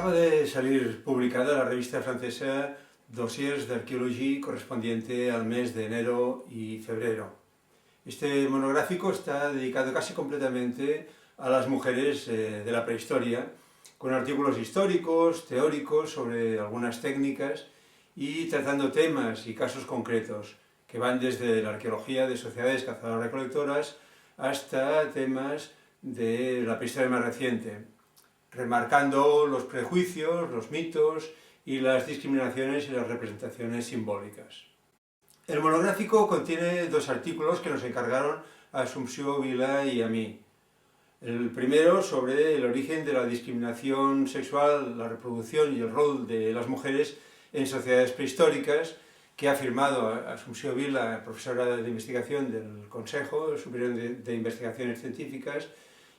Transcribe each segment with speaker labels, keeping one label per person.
Speaker 1: Acaba de salir publicada la revista francesa Dossiers d'Archéologie correspondiente al mes de enero y febrero. Este monográfico está dedicado casi completamente a las mujeres de la prehistoria, con artículos históricos, teóricos sobre algunas técnicas y tratando temas y casos concretos que van desde la arqueología de sociedades cazadoras-recolectoras hasta temas de la prehistoria más reciente, remarcando los prejuicios, los mitos y las discriminaciones y las representaciones simbólicas. El monográfico contiene dos artículos que nos encargaron a Assumpció Vila y a mí. El primero sobre el origen de la discriminación sexual, la reproducción y el rol de las mujeres en sociedades prehistóricas, que ha firmado Assumpció Vila, profesora de investigación del Consejo Superior de Investigaciones Científicas,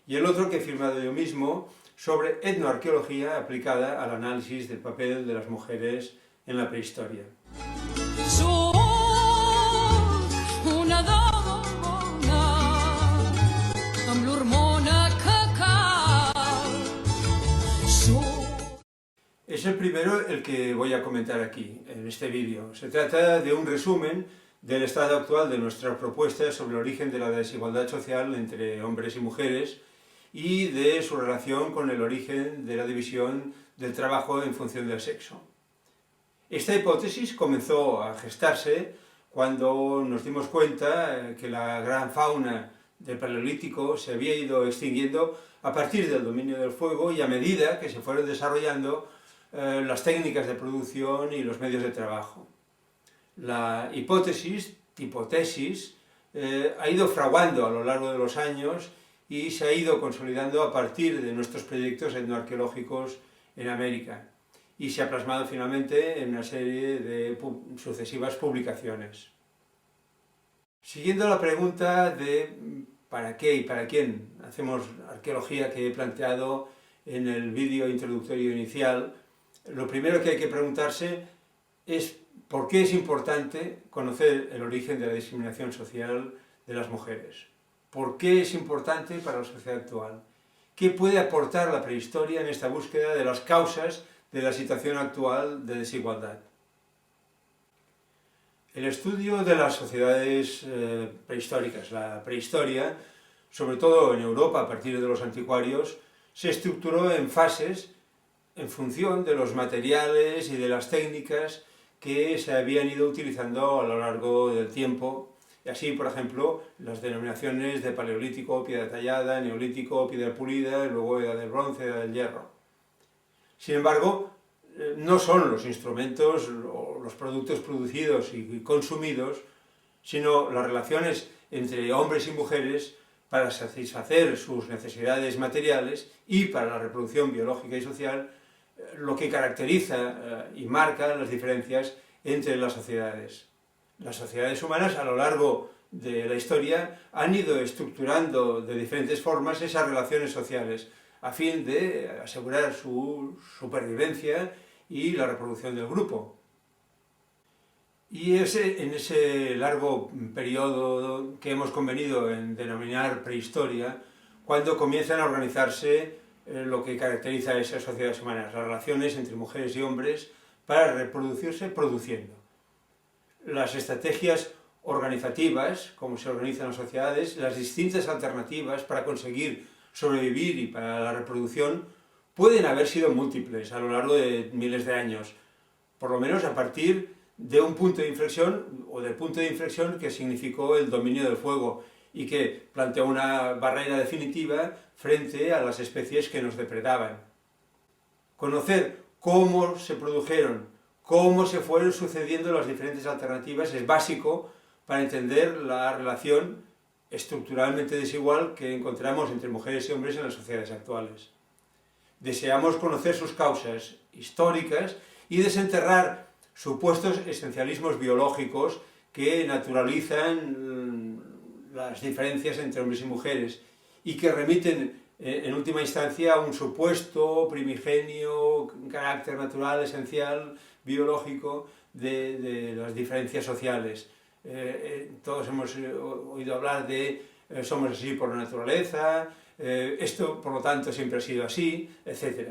Speaker 1: y el otro que he firmado yo mismo, sobre etnoarqueología aplicada al análisis del papel de las mujeres en la prehistoria. Es el primero el que voy a comentar aquí, en este vídeo. Se trata de un resumen del estado actual de nuestras propuestas sobre el origen de la desigualdad social entre hombres y mujeres y de su relación con el origen de la división del trabajo en función del sexo. Esta hipótesis comenzó a gestarse cuando nos dimos cuenta que la gran fauna del Paleolítico se había ido extinguiendo a partir del dominio del fuego y a medida que se fueron desarrollando las técnicas de producción y los medios de trabajo. La hipótesis, tipotesis, ha ido fraguando a lo largo de los años y se ha ido consolidando a partir de nuestros proyectos etnoarqueológicos en América y se ha plasmado finalmente en una serie de sucesivas publicaciones. Siguiendo la pregunta de ¿para qué y para quién hacemos arqueología que he planteado en el vídeo introductorio inicial? Lo primero que hay que preguntarse es ¿por qué es importante conocer el origen de la discriminación social de las mujeres? ¿Por qué es importante para la sociedad actual? ¿Qué puede aportar la prehistoria en esta búsqueda de las causas de la situación actual de desigualdad? El estudio de las sociedades prehistóricas, la prehistoria, sobre todo en Europa a partir de los anticuarios, se estructuró en fases en función de los materiales y de las técnicas que se habían ido utilizando a lo largo del tiempo. Y así, por ejemplo, las denominaciones de paleolítico, piedra tallada, neolítico, piedra pulida, luego edad del bronce, edad del hierro. Sin embargo, no son los instrumentos o los productos producidos y consumidos, sino las relaciones entre hombres y mujeres para satisfacer sus necesidades materiales y para la reproducción biológica y social, lo que caracteriza y marca las diferencias entre las sociedades. Las sociedades humanas a lo largo de la historia han ido estructurando de diferentes formas esas relaciones sociales a fin de asegurar su supervivencia y la reproducción del grupo. Y en ese largo periodo que hemos convenido en denominar prehistoria, cuando comienzan a organizarse lo que caracteriza a esas sociedades humanas, las relaciones entre mujeres y hombres para reproducirse produciendo. Las estrategias organizativas, cómo se organizan las sociedades, las distintas alternativas para conseguir sobrevivir y para la reproducción, pueden haber sido múltiples a lo largo de miles de años, por lo menos a partir de un punto de inflexión, o del punto de inflexión que significó el dominio del fuego, y que planteó una barrera definitiva frente a las especies que nos depredaban. Conocer cómo se produjeron, cómo se fueron sucediendo las diferentes alternativas es básico para entender la relación estructuralmente desigual que encontramos entre mujeres y hombres en las sociedades actuales. Deseamos conocer sus causas históricas y desenterrar supuestos esencialismos biológicos que naturalizan las diferencias entre hombres y mujeres y que remiten en última instancia a un supuesto primigenio, carácter natural, esencial, biológico de las diferencias sociales. Todos hemos oído hablar de somos así por naturaleza, esto por lo tanto siempre ha sido así, etc.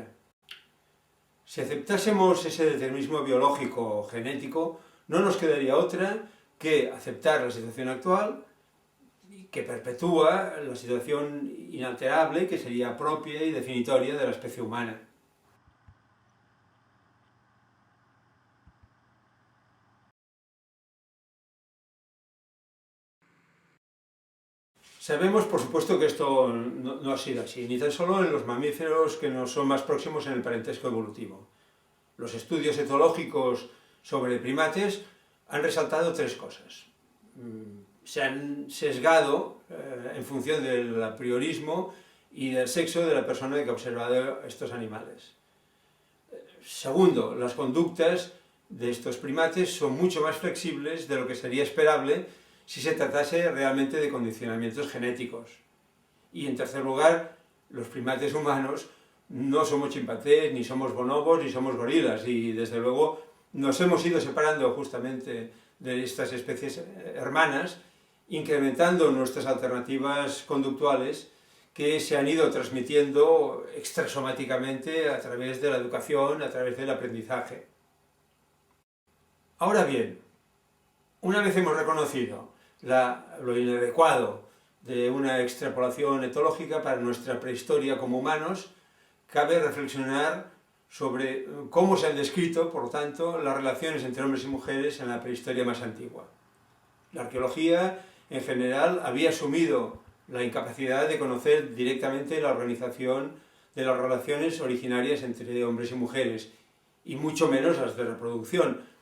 Speaker 1: Si aceptásemos ese determinismo biológico o genético, no nos quedaría otra que aceptar la situación actual, que perpetúa la situación inalterable que sería propia y definitoria de la especie humana. Sabemos, por supuesto, que esto no ha sido así, ni tan solo en los mamíferos que nos son más próximos en el parentesco evolutivo. Los estudios etológicos sobre primates han resaltado tres cosas. Se han sesgado en función del apriorismo y del sexo de la persona que ha observado estos animales. Segundo, las conductas de estos primates son mucho más flexibles de lo que sería esperable si se tratase realmente de condicionamientos genéticos. Y en tercer lugar, los primates humanos no somos chimpancés, ni somos bonobos, ni somos gorilas, y desde luego nos hemos ido separando justamente de estas especies hermanas, incrementando nuestras alternativas conductuales que se han ido transmitiendo extrasomáticamente a través de la educación, a través del aprendizaje. Ahora bien, una vez hemos reconocido lo inadecuado de una extrapolación etológica para nuestra prehistoria como humanos, cabe reflexionar sobre cómo se han descrito, por lo tanto, las relaciones entre hombres y mujeres en la prehistoria más antigua. La arqueología, en general, había asumido la incapacidad de conocer directamente la organización de las relaciones originarias entre hombres y mujeres, y mucho menos las de reproducción.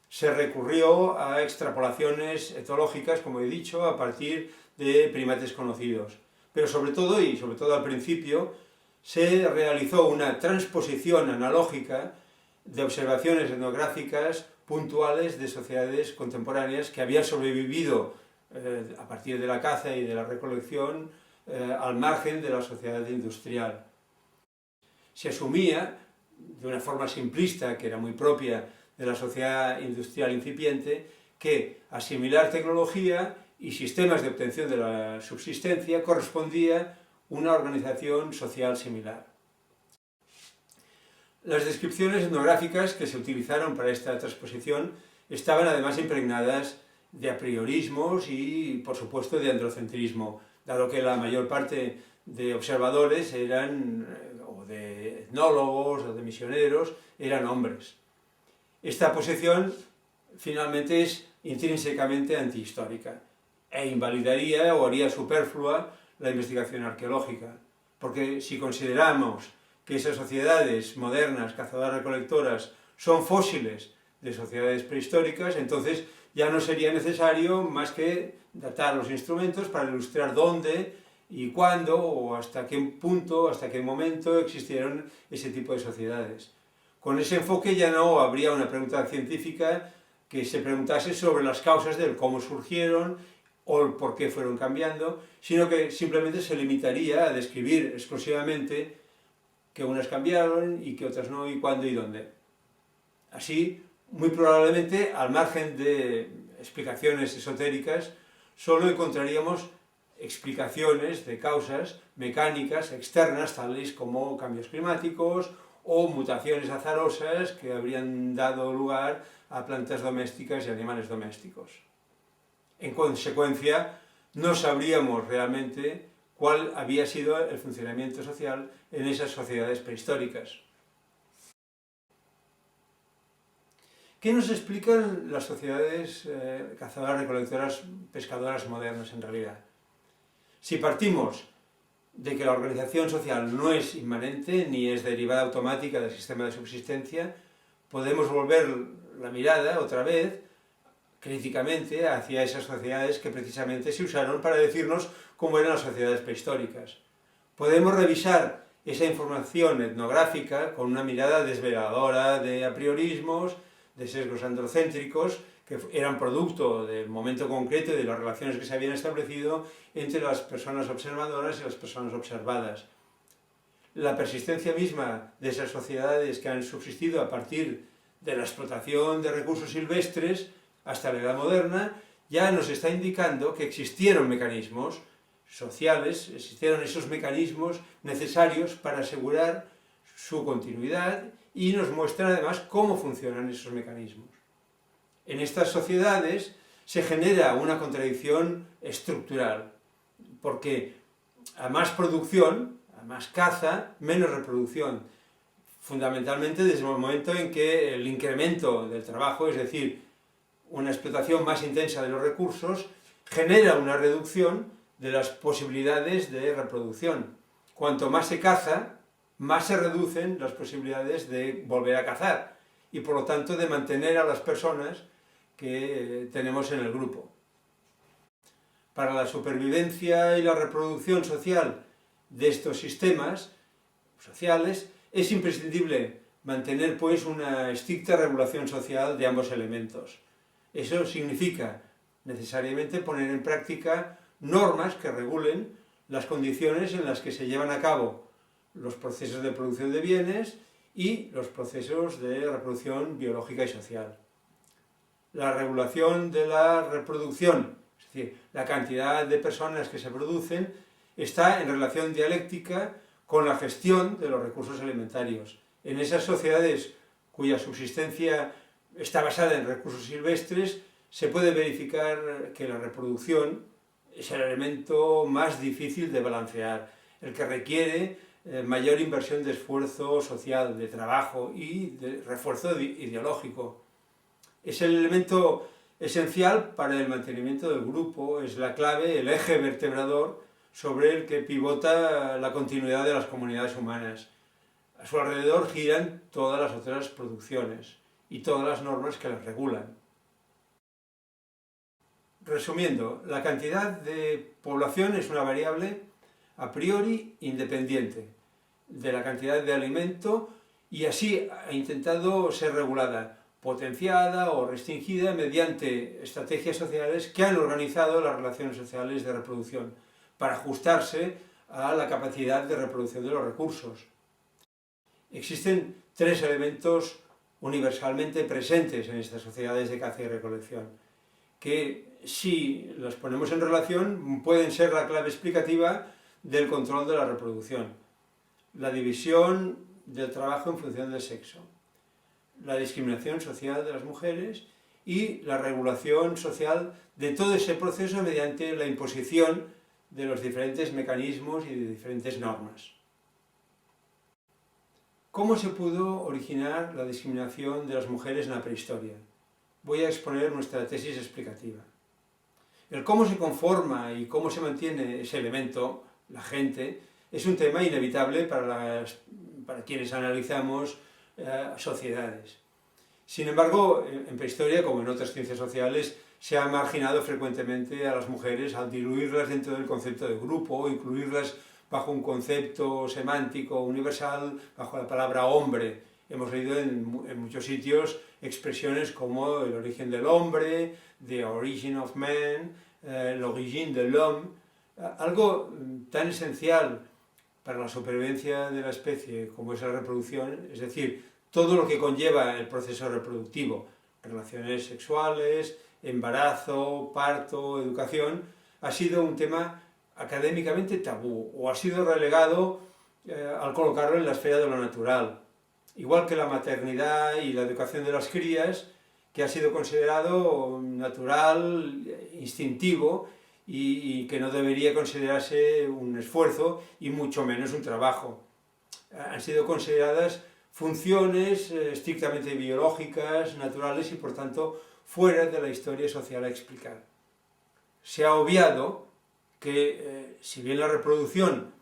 Speaker 1: Se recurrió a extrapolaciones etológicas, como he dicho, a partir de primates conocidos. Pero sobre todo, y sobre todo al principio, se realizó una transposición analógica de observaciones etnográficas puntuales de sociedades contemporáneas que habían sobrevivido a partir de la caza y de la recolección al margen de la sociedad industrial. Se asumía, de una forma simplista, que era muy propia de la sociedad industrial incipiente, que asimilar tecnología y sistemas de obtención de la subsistencia correspondía una organización social similar. Las descripciones etnográficas que se utilizaron para esta transposición estaban además impregnadas de apriorismos y, por supuesto, de androcentrismo, dado que la mayor parte de observadores eran, o de etnólogos o de misioneros, eran hombres. Esta posición finalmente es intrínsecamente antihistórica e invalidaría o haría superflua la investigación arqueológica, porque si consideramos que esas sociedades modernas, cazadoras-recolectoras, son fósiles de sociedades prehistóricas, entonces ya no sería necesario más que datar los instrumentos para ilustrar dónde y cuándo o hasta qué punto, hasta qué momento existieron ese tipo de sociedades. Con ese enfoque ya no habría una pregunta científica que se preguntase sobre las causas del cómo surgieron o el por qué fueron cambiando, sino que simplemente se limitaría a describir exclusivamente que unas cambiaron y que otras no, y cuándo y dónde. Así, muy probablemente, al margen de explicaciones esotéricas, solo encontraríamos explicaciones de causas mecánicas externas, tales como cambios climáticos o mutaciones azarosas que habrían dado lugar a plantas domésticas y animales domésticos. En consecuencia, no sabríamos realmente cuál había sido el funcionamiento social en esas sociedades prehistóricas. ¿Qué nos explican las sociedades cazadoras, recolectoras, pescadoras modernas en realidad? Si partimos de que la organización social no es inmanente ni es derivada automática del sistema de subsistencia, podemos volver la mirada otra vez críticamente hacia esas sociedades que precisamente se usaron para decirnos cómo eran las sociedades prehistóricas. Podemos revisar esa información etnográfica con una mirada desveladora de apriorismos, de sesgos androcéntricos, que eran producto del momento concreto y de las relaciones que se habían establecido entre las personas observadoras y las personas observadas. La persistencia misma de esas sociedades que han subsistido a partir de la explotación de recursos silvestres hasta la Edad Moderna ya nos está indicando que existieron mecanismos sociales, existieron esos mecanismos necesarios para asegurar su continuidad y nos muestran además cómo funcionan esos mecanismos. En estas sociedades se genera una contradicción estructural, porque a más producción, a más caza, menos reproducción, fundamentalmente desde el momento en que el incremento del trabajo, es decir, una explotación más intensa de los recursos, genera una reducción de las posibilidades de reproducción. Cuanto más se caza, más se reducen las posibilidades de volver a cazar y por lo tanto de mantener a las personas que tenemos en el grupo. Para la supervivencia y la reproducción social de estos sistemas sociales es imprescindible mantener pues una estricta regulación social de ambos elementos. Eso significa necesariamente poner en práctica normas que regulen las condiciones en las que se llevan a cabo los procesos de producción de bienes y los procesos de reproducción biológica y social. La regulación de la reproducción, es decir, la cantidad de personas que se producen, está en relación dialéctica con la gestión de los recursos alimentarios. En esas sociedades cuya subsistencia está basada en recursos silvestres, se puede verificar que la reproducción es el elemento más difícil de balancear, el que requiere mayor inversión de esfuerzo social, de trabajo y de refuerzo ideológico. Es el elemento esencial para el mantenimiento del grupo, es la clave, el eje vertebrador sobre el que pivota la continuidad de las comunidades humanas. A su alrededor giran todas las otras producciones y todas las normas que las regulan. Resumiendo, la cantidad de población es una variable a priori independiente de la cantidad de alimento y así ha intentado ser regulada, potenciada o restringida mediante estrategias sociales que han organizado las relaciones sociales de reproducción para ajustarse a la capacidad de reproducción de los recursos. Existen tres elementos universalmente presentes en estas sociedades de caza y recolección, que si los ponemos en relación pueden ser la clave explicativa del control de la reproducción. La división del trabajo en función del sexo, la discriminación social de las mujeres y la regulación social de todo ese proceso mediante la imposición de los diferentes mecanismos y de diferentes normas. ¿Cómo se pudo originar la discriminación de las mujeres en la prehistoria? Voy a exponer nuestra tesis explicativa. El cómo se conforma y cómo se mantiene ese elemento, la gente, es un tema inevitable para quienes analizamos sociedades. Sin embargo, en prehistoria, como en otras ciencias sociales, se ha marginado frecuentemente a las mujeres al diluirlas dentro del concepto de grupo, incluirlas bajo un concepto semántico universal, bajo la palabra hombre. Hemos leído en muchos sitios expresiones como el origen del hombre, the origin of man, l'origine de l'homme, algo tan esencial para la supervivencia de la especie como es la reproducción, es decir, todo lo que conlleva el proceso reproductivo, relaciones sexuales, embarazo, parto, educación, ha sido un tema académicamente tabú o ha sido relegado al colocarlo en la esfera de lo natural. Igual que la maternidad y la educación de las crías, que ha sido considerado natural, instintivo, y que no debería considerarse un esfuerzo y mucho menos un trabajo. Han sido consideradas funciones estrictamente biológicas, naturales y por tanto fuera de la historia social a explicar. Se ha obviado que si bien la reproducción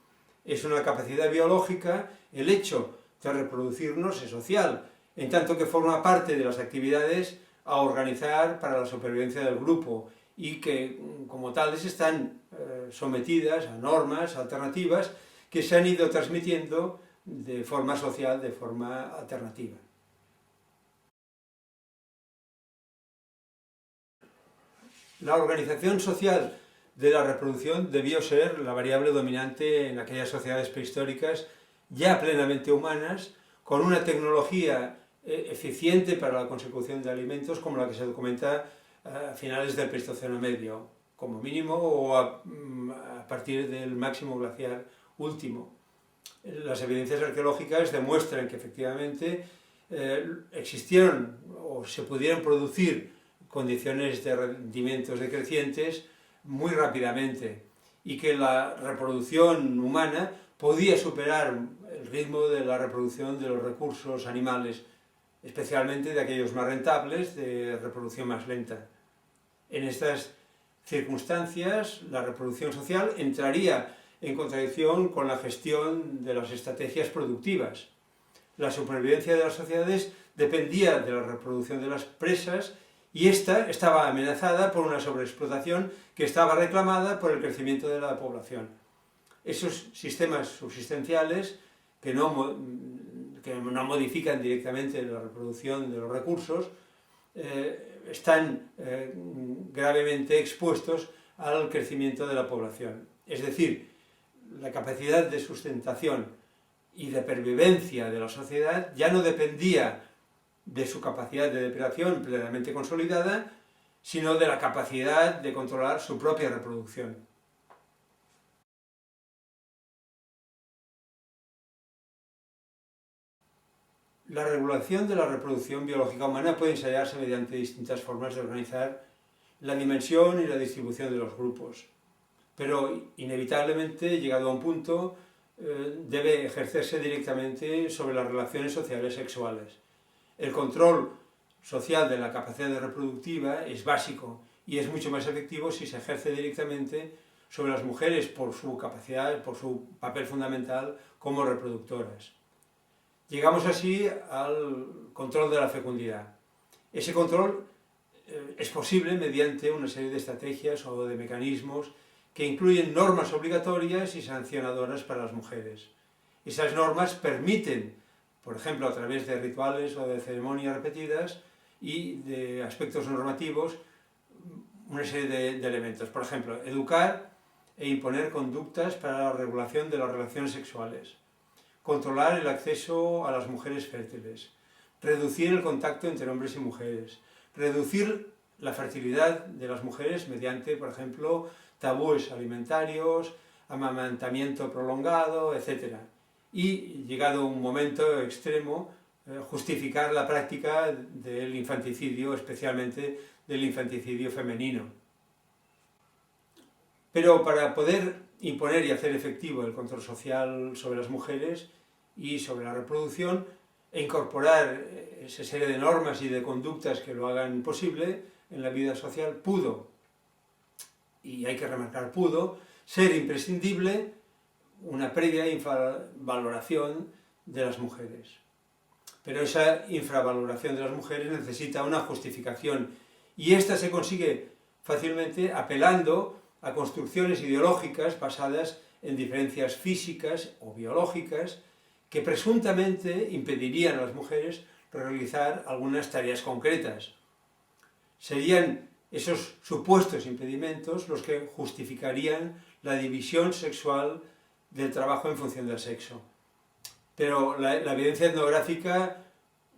Speaker 1: es una capacidad biológica, el hecho de reproducirnos es social, en tanto que forma parte de las actividades a organizar para la supervivencia del grupo y que como tales están sometidas a normas alternativas que se han ido transmitiendo de forma social, de forma alternativa. La organización social de la reproducción debió ser la variable dominante en aquellas sociedades prehistóricas ya plenamente humanas, con una tecnología eficiente para la consecución de alimentos como la que se documenta a finales del Pleistoceno medio, como mínimo, o a partir del máximo glaciar último. Las evidencias arqueológicas demuestran que efectivamente existieron o se pudieron producir condiciones de rendimientos decrecientes muy rápidamente y que la reproducción humana podía superar el ritmo de la reproducción de los recursos animales, especialmente de aquellos más rentables, de reproducción más lenta. En estas circunstancias, la reproducción social entraría en contradicción con la gestión de las estrategias productivas. La supervivencia de las sociedades dependía de la reproducción de las presas y esta estaba amenazada por una sobreexplotación que estaba reclamada por el crecimiento de la población. Esos sistemas subsistenciales que no modifican directamente la reproducción de los recursos están gravemente expuestos al crecimiento de la población. Es decir, la capacidad de sustentación y de pervivencia de la sociedad ya no dependía de su capacidad de depredación plenamente consolidada, sino de la capacidad de controlar su propia reproducción. La regulación de la reproducción biológica humana puede ensayarse mediante distintas formas de organizar la dimensión y la distribución de los grupos, pero inevitablemente, llegado a un punto, debe ejercerse directamente sobre las relaciones sociales sexuales. El control social de la capacidad reproductiva es básico y es mucho más efectivo si se ejerce directamente sobre las mujeres por su capacidad, por su papel fundamental como reproductoras. Llegamos así al control de la fecundidad. Ese control es posible mediante una serie de estrategias o de mecanismos que incluyen normas obligatorias y sancionadoras para las mujeres. Esas normas permiten, por ejemplo, a través de rituales o de ceremonias repetidas y de aspectos normativos, una serie de elementos. Por ejemplo, educar e imponer conductas para la regulación de las relaciones sexuales, controlar el acceso a las mujeres fértiles, reducir el contacto entre hombres y mujeres, reducir la fertilidad de las mujeres mediante, por ejemplo, tabúes alimentarios, amamantamiento prolongado, etc. Y, llegado un momento extremo, justificar la práctica del infanticidio, especialmente del infanticidio femenino. Pero para poder imponer y hacer efectivo el control social sobre las mujeres y sobre la reproducción e incorporar esa serie de normas y de conductas que lo hagan posible en la vida social, pudo, y hay que remarcar pudo, ser imprescindible una previa infravaloración de las mujeres. Pero esa infravaloración de las mujeres necesita una justificación y esta se consigue fácilmente apelando a construcciones ideológicas basadas en diferencias físicas o biológicas que presuntamente impedirían a las mujeres realizar algunas tareas concretas. Serían esos supuestos impedimentos los que justificarían la división sexual del trabajo en función del sexo. Pero la evidencia etnográfica,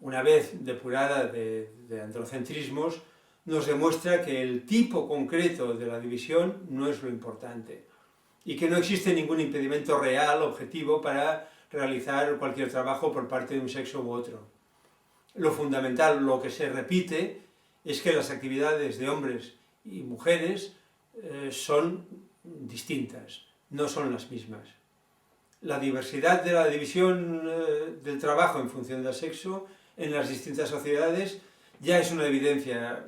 Speaker 1: una vez depurada de androcentrismos, nos demuestra que el tipo concreto de la división no es lo importante y que no existe ningún impedimento real, objetivo, para realizar cualquier trabajo por parte de un sexo u otro. Lo fundamental, lo que se repite, es que las actividades de hombres y mujeres son distintas, no son las mismas. La diversidad de la división del trabajo en función del sexo en las distintas sociedades ya es una evidencia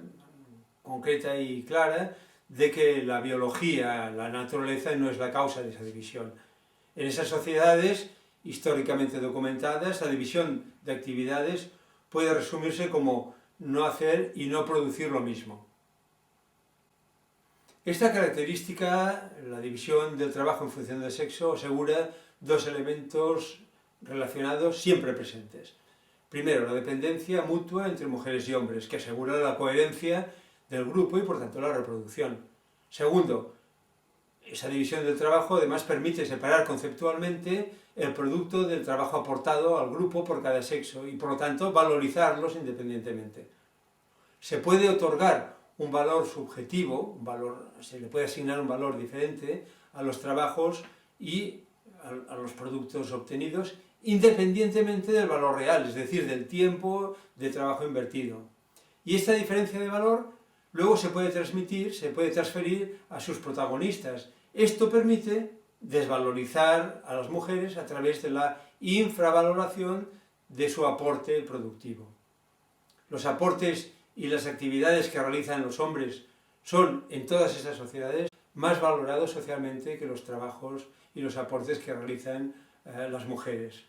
Speaker 1: concreta y clara de que la biología, la naturaleza, no es la causa de esa división. En esas sociedades históricamente documentadas, la división de actividades puede resumirse como no hacer y no producir lo mismo. Esta característica, la división del trabajo en función del sexo, asegura dos elementos relacionados siempre presentes. Primero, la dependencia mutua entre mujeres y hombres, que asegura la coherencia del grupo y por tanto la reproducción. Segundo, esa división del trabajo además permite separar conceptualmente el producto del trabajo aportado al grupo por cada sexo y por lo tanto valorizarlos independientemente. Se puede otorgar un valor subjetivo, se le puede asignar un valor diferente a los trabajos y a los productos obtenidos, independientemente del valor real, es decir, del tiempo de trabajo invertido. Y esta diferencia de valor luego se puede transmitir, se puede transferir a sus protagonistas. Esto permite desvalorizar a las mujeres a través de la infravaloración de su aporte productivo. Los aportes y las actividades que realizan los hombres son, en todas esas sociedades, más valorados socialmente que los trabajos y los aportes que realizan las mujeres.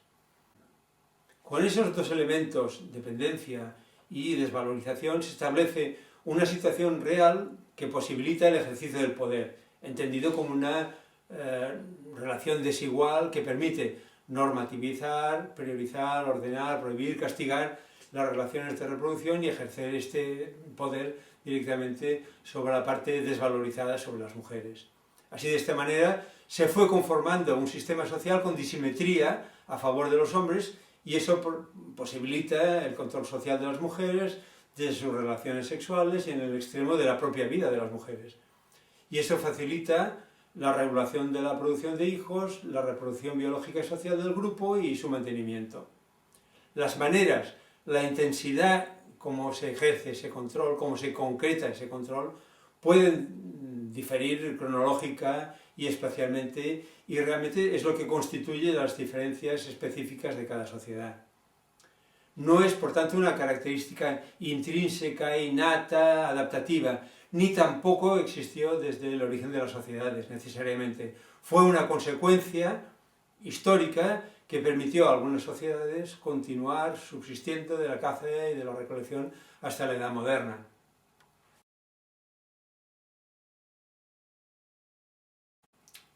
Speaker 1: Con esos dos elementos, dependencia y desvalorización, se establece una situación real que posibilita el ejercicio del poder, entendido como una relación desigual que permite normativizar, priorizar, ordenar, prohibir, castigar las relaciones de reproducción y ejercer este poder directamente sobre la parte desvalorizada sobre las mujeres. Así, de esta manera, se fue conformando un sistema social con disimetría a favor de los hombres, y eso posibilita el control social de las mujeres, de sus relaciones sexuales y en el extremo de la propia vida de las mujeres. Y eso facilita la regulación de la producción de hijos, la reproducción biológica y social del grupo y su mantenimiento. Las maneras, la intensidad, cómo se ejerce ese control, cómo se concreta ese control, pueden diferir cronológica y espacialmente, y realmente es lo que constituye las diferencias específicas de cada sociedad. No es, por tanto, una característica intrínseca, innata, adaptativa, ni tampoco existió desde el origen de las sociedades, necesariamente. Fue una consecuencia histórica que permitió a algunas sociedades continuar subsistiendo de la caza y de la recolección hasta la Edad Moderna.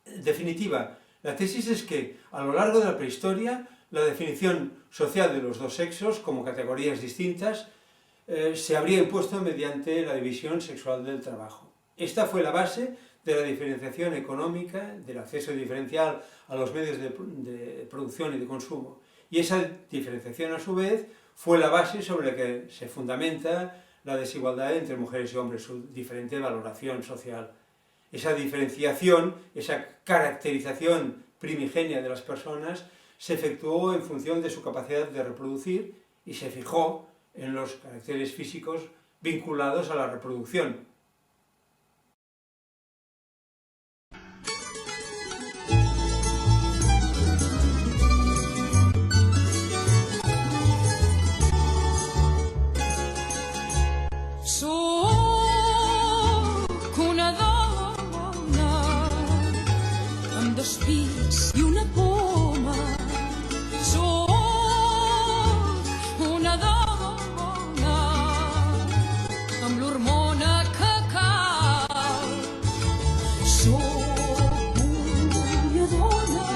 Speaker 1: En definitiva, la tesis es que, a lo largo de la prehistoria, la definición social de los dos sexos, como categorías distintas, se habría impuesto mediante la división sexual del trabajo. Esta fue la base de la diferenciación económica, del acceso diferencial a los medios de producción y de consumo. Y esa diferenciación, a su vez, fue la base sobre la que se fundamenta la desigualdad entre mujeres y hombres, su diferente valoración social. Esa diferenciación, esa caracterización primigenia de las personas, se efectuó en función de su capacidad de reproducir y se fijó en los caracteres físicos vinculados a la reproducción.
Speaker 2: Soc una dona amb dos fills i una poma. Soc una dona amb l'hormona que cal. Soc una dona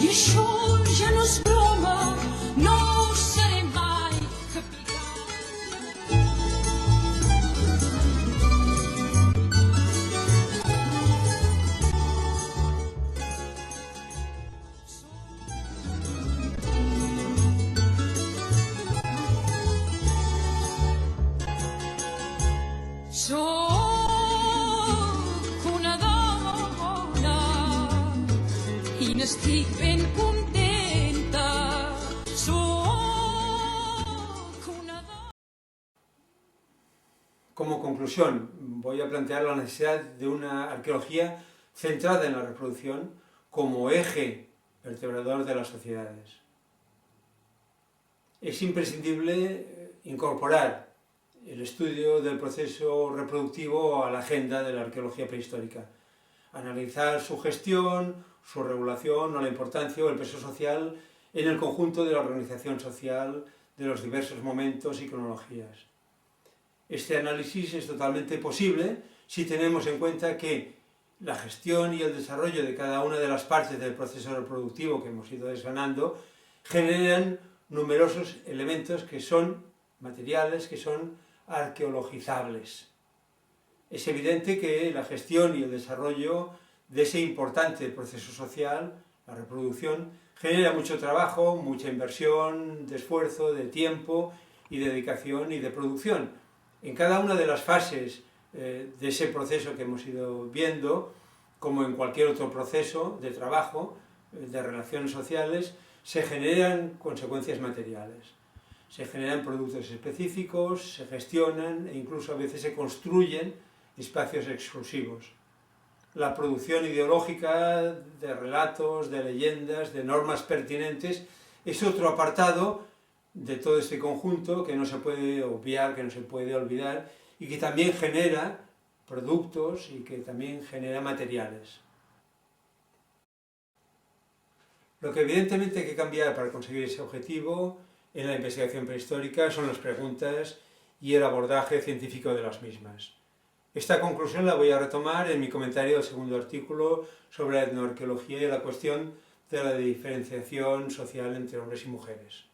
Speaker 2: i això ja no és broma, no ho seré mai. Soc una dona i n'estic ben contenta. Soc una dona.
Speaker 1: Como conclusión, voy a plantear la necesidad de una arqueología centrada en la reproducción como eje vertebrador de las sociedades. Es imprescindible incorporar el estudio del proceso reproductivo a la agenda de la arqueología prehistórica, analizar su gestión, su regulación o la importancia o el peso social en el conjunto de la organización social de los diversos momentos y cronologías. Este análisis es totalmente posible si tenemos en cuenta que la gestión y el desarrollo de cada una de las partes del proceso reproductivo que hemos ido desgranando generan numerosos elementos que son materiales, que son arqueologizables. Es evidente que la gestión y el desarrollo de ese importante proceso social, la reproducción, genera mucho trabajo, mucha inversión de esfuerzo, de tiempo y de dedicación y de producción. En cada una de las fases de ese proceso que hemos ido viendo, como en cualquier otro proceso de trabajo, de relaciones sociales, se generan consecuencias materiales. Se generan productos específicos, se gestionan e incluso a veces se construyen espacios exclusivos. La producción ideológica de relatos, de leyendas, de normas pertinentes es otro apartado de todo este conjunto que no se puede obviar, que no se puede olvidar y que también genera productos y que también genera materiales. Lo que evidentemente hay que cambiar para conseguir ese objetivo en la investigación prehistórica son las preguntas y el abordaje científico de las mismas. Esta conclusión la voy a retomar en mi comentario del segundo artículo sobre la etnoarqueología y la cuestión de la diferenciación social entre hombres y mujeres.